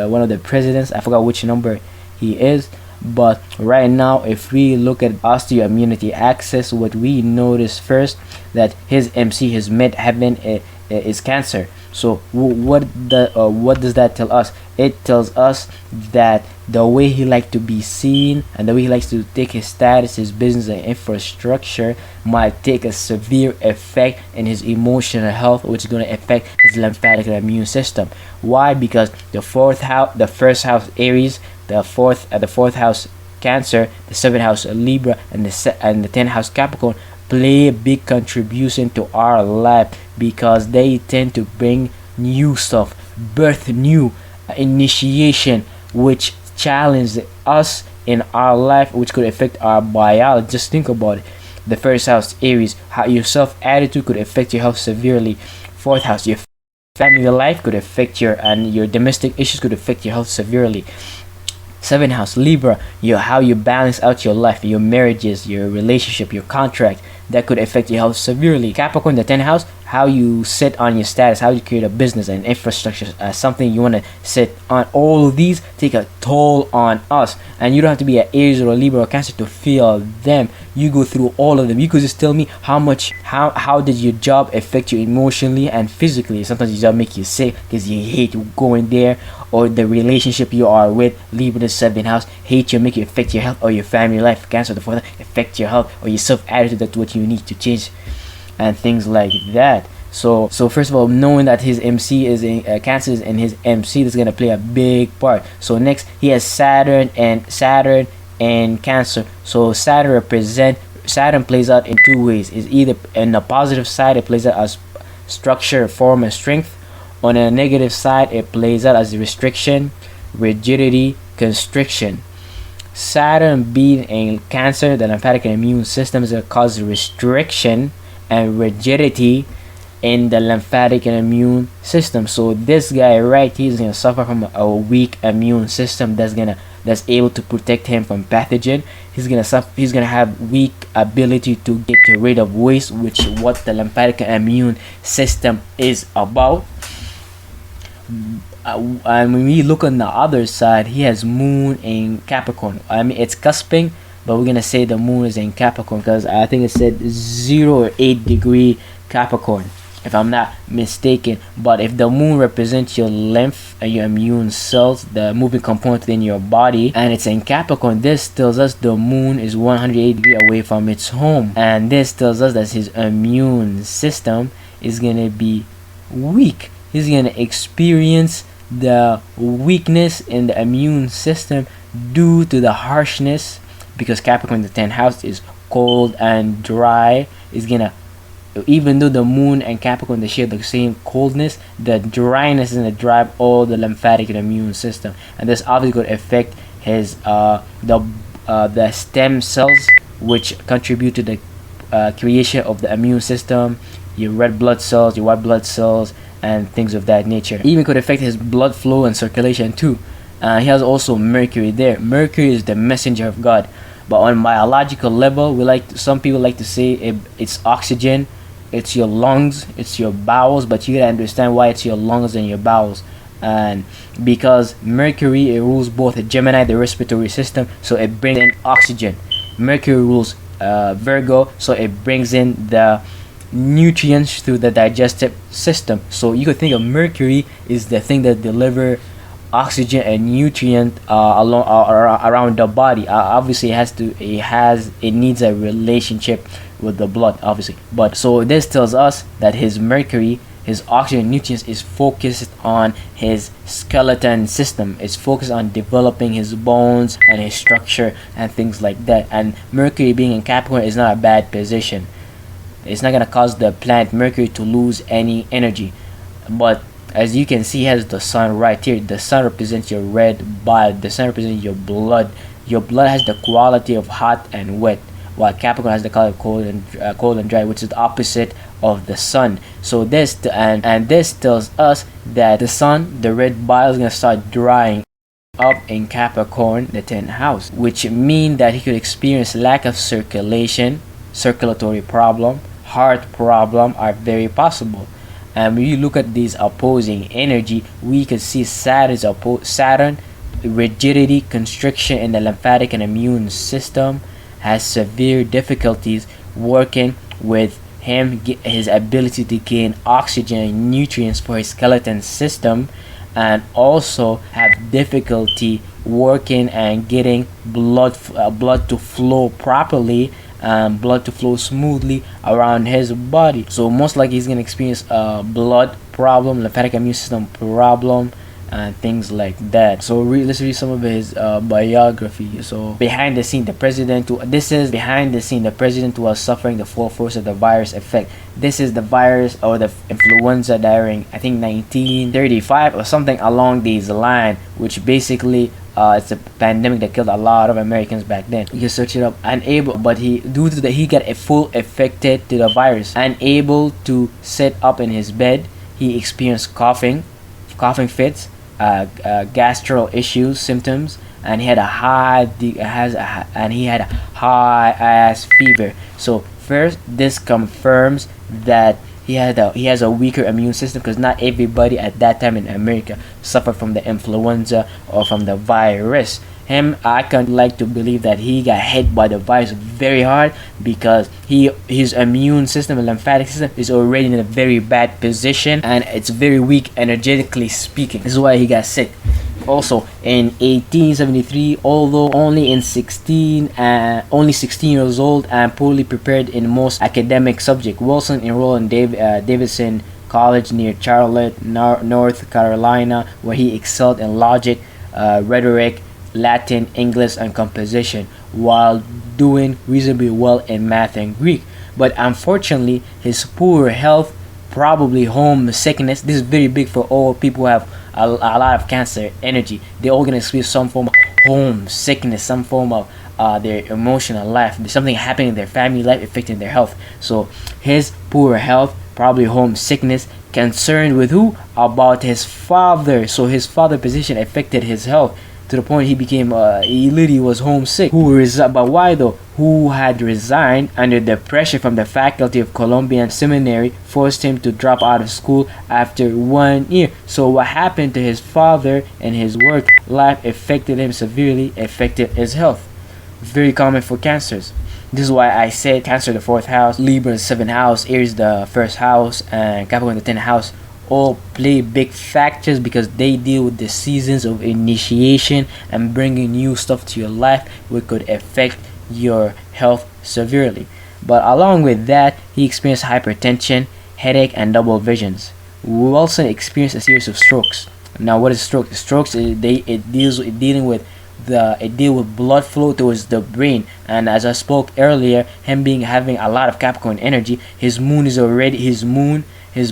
one of the presidents. I forgot which number he is. But right now, if we look at Osteo-Immunity axis, what we notice first that his MC, his midheaven, is Cancer. So what does that tell us? It tells us that the way he likes to be seen and the way he likes to take his status, his business and infrastructure might take a severe effect in his emotional health, which is going to affect his lymphatic and immune system. Why? Because the first house Aries, the fourth house Cancer, the seventh house Libra, and the 10th house Capricorn play a big contribution to our life because they tend to bring new stuff, birth new initiation, which challenge us in our life, which could affect our biology. Just think about it. The first house Aries, how your self attitude could affect your health severely. Fourth house, your family life could affect your domestic issues could affect your health severely. Seventh house Libra, how you balance out your life, your marriages, your relationship, your contract, that could affect your health severely. Capricorn, the 10th house, how you sit on your status, how you create a business and infrastructure, something you want to sit on. All of these take a toll on us, and you don't have to be an Aries or a Libra or Cancer to feel them. You go through all of them. You could just tell me how did your job affect you emotionally and physically. Sometimes your job make you sick because you hate going there, or the relationship you are with, Libra, the 7th house, hate you, make you affect your health, or your family life, Cancer, the 4th house, affect your health or your self attitude. That's what you need to change, and things like that. So first of all, knowing that his MC is in Cancer is in his MC, that's gonna play a big part. So next he has Saturn and Cancer. So Saturn plays out in two ways. It's either in the positive side, it plays out as structure, form, and strength. On a negative side, it plays out as restriction, rigidity, constriction. Saturn being in Cancer, the lymphatic and immune system is going to cause restriction and rigidity in the lymphatic and immune system. So this guy right here is going to suffer from a weak immune system that's able to protect him from pathogen. He's gonna have weak ability to get rid of waste, which is what the lymphatic and immune system is about. And when we look on the other side, he has Moon in Capricorn. I mean, it's cusping, but we're gonna say the Moon is in Capricorn because I think it said 0 or 8 degree Capricorn, if I'm not mistaken. But if the Moon represents your lymph and your immune cells, the moving component in your body, and it's in Capricorn, this tells us the Moon is 180 degrees away from its home, and this tells us that his immune system is gonna be weak. He's gonna experience the weakness in the immune system due to the harshness, because Capricorn, the 10th house, is cold and dry. Is gonna, even though the Moon and Capricorn, they share the same coldness, the dryness is gonna drive all the lymphatic and immune system, and this obviously could affect his the stem cells, which contribute to the creation of the immune system, your red blood cells, your white blood cells, and things of that nature. Even could affect his blood flow and circulation too. He has also Mercury there. Mercury is the messenger of God, but on biological level, some people like to say it's oxygen, it's your lungs, it's your bowels, but you gotta understand why it's your lungs and your bowels. And because Mercury, it rules both Gemini, the respiratory system, so it brings in oxygen. Mercury rules Virgo, so it brings in the nutrients through the digestive system. So you could think of Mercury is the thing that deliver oxygen and nutrient around the body. Obviously it needs a relationship with the blood, obviously. But so this tells us that his Mercury, his oxygen nutrients, is focused on his skeleton system. It's focused on developing his bones and his structure and things like that. And Mercury being in Capricorn is not a bad position. It's not gonna cause the planet Mercury to lose any energy. But as you can see, he has the sun right here. The sun represents your red blood. The sun represents your blood. Your blood has the quality of hot and wet, while Capricorn has the color of cold and dry, which is the opposite of the sun. So this and this tells us that the sun, the red bile, is gonna start drying up in Capricorn, the 10th house, which means that he could experience lack of circulation, circulatory problem, heart problem are very possible. And when you look at these opposing energy, we can see Saturn, rigidity, constriction in the lymphatic and immune system, has severe difficulties working with him, his ability to gain oxygen and nutrients for his skeleton system, and also have difficulty working and getting blood to flow properly and blood to flow smoothly around his body. So most likely he's gonna experience a blood problem, lymphatic immune system problem, and things like that. So let's read some of his biography. So behind the scene, the president who was suffering the full force of the virus effect. This is the virus or the influenza during, I think, 1935 or something along these lines, which basically it's a pandemic that killed a lot of Americans back then. You can search it up. But he got a full affected to the virus, unable to sit up in his bed. He experienced coughing fits, gastro issues, symptoms, and he had a high ass fever. So first, this confirms that he has a weaker immune system, because not everybody at that time in America suffered from the influenza or from the virus. I can't like to believe that he got hit by the virus very hard, because his immune system and lymphatic system is already in a very bad position, and it's very weak energetically speaking. This is why he got sick. Also in 1873, although only 16 years old and poorly prepared in most academic subjects, Wilson enrolled in Davidson College near Charlotte, North Carolina, where he excelled in logic, rhetoric, Latin, English, and composition, while doing reasonably well in math and Greek. But unfortunately, his poor health, probably homesickness, this is very big for all people who have a lot of cancer energy. They're all gonna experience some form of homesickness, some form of their emotional life. There's something happening in their family life affecting their health. So his poor health, probably homesickness, concerned with who? About his father. So his father position affected his health to the point he became he literally was homesick. But why though? Who had resigned under the pressure from the faculty of Columbian Seminary, forced him to drop out of school after 1 year. So what happened to his father and his work life affected him severely, affected his health. Very common for cancers. This is why I said Cancer the 4th house, Libra the 7th house, Aries the 1st house, and Capricorn the 10th house all play big factors, because they deal with the seasons of initiation and bringing new stuff to your life, which could affect your health severely. But along with that, he experienced hypertension, headache, and double visions. Wilson experienced a series of strokes. Now, what is stroke? Strokes, it deals with blood flow towards the brain. And as I spoke earlier, having a lot of Capricorn energy, his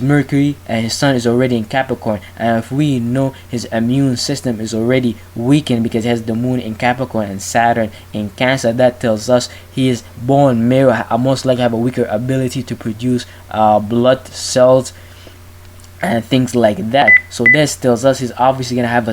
Mercury and his sun is already in Capricorn, and if we know his immune system is already weakened because he has the moon in Capricorn and Saturn in Cancer, that tells us his bone marrow most likely have a weaker ability to produce blood cells and things like that. So this tells us he's obviously gonna have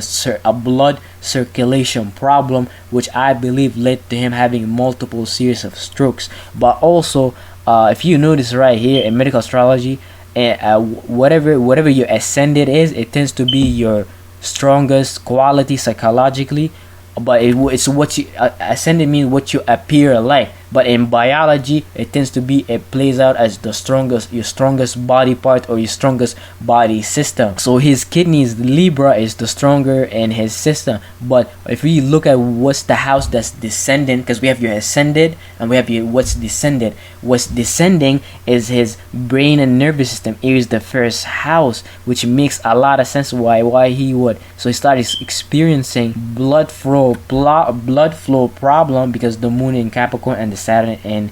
a blood circulation problem, which I believe led to him having multiple series of strokes. But also, if you notice right here in medical astrology, whatever your ascendant is, it tends to be your strongest quality psychologically, but it's what you ascendant means what you appear like, but in biology it tends to be, it plays out as the strongest, your strongest body part or your strongest body system. So his kidneys, Libra, is the stronger in his system. But if we look at what's the house that's descendant, because we have your ascended and we have your what's descended. What's descending is his brain and nervous system. Aries, the first house, which makes a lot of sense why he would. So he started experiencing blood flow problem because the moon in Capricorn and the Saturn in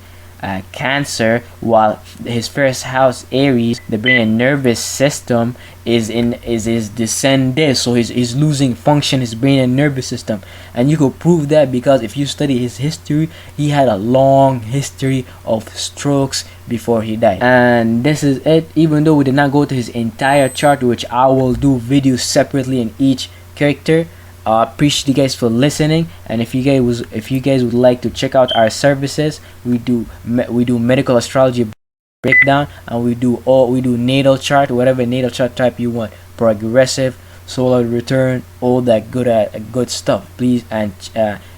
Cancer, while his first house Aries, the brain and nervous system, is his descendant. So he's losing function, his brain and nervous system. And you could prove that because if you study his history, he had a long history of strokes before he died. And this is it. Even though we did not go to his entire chart, which I will do videos separately in each character. Appreciate you guys for listening, and if you guys would like to check out our services, we do medical astrology breakdown, and we do natal chart, whatever natal chart type you want, progressive, solar return, all that good stuff. Please, and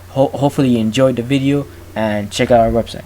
hopefully you enjoyed the video, and check out our website.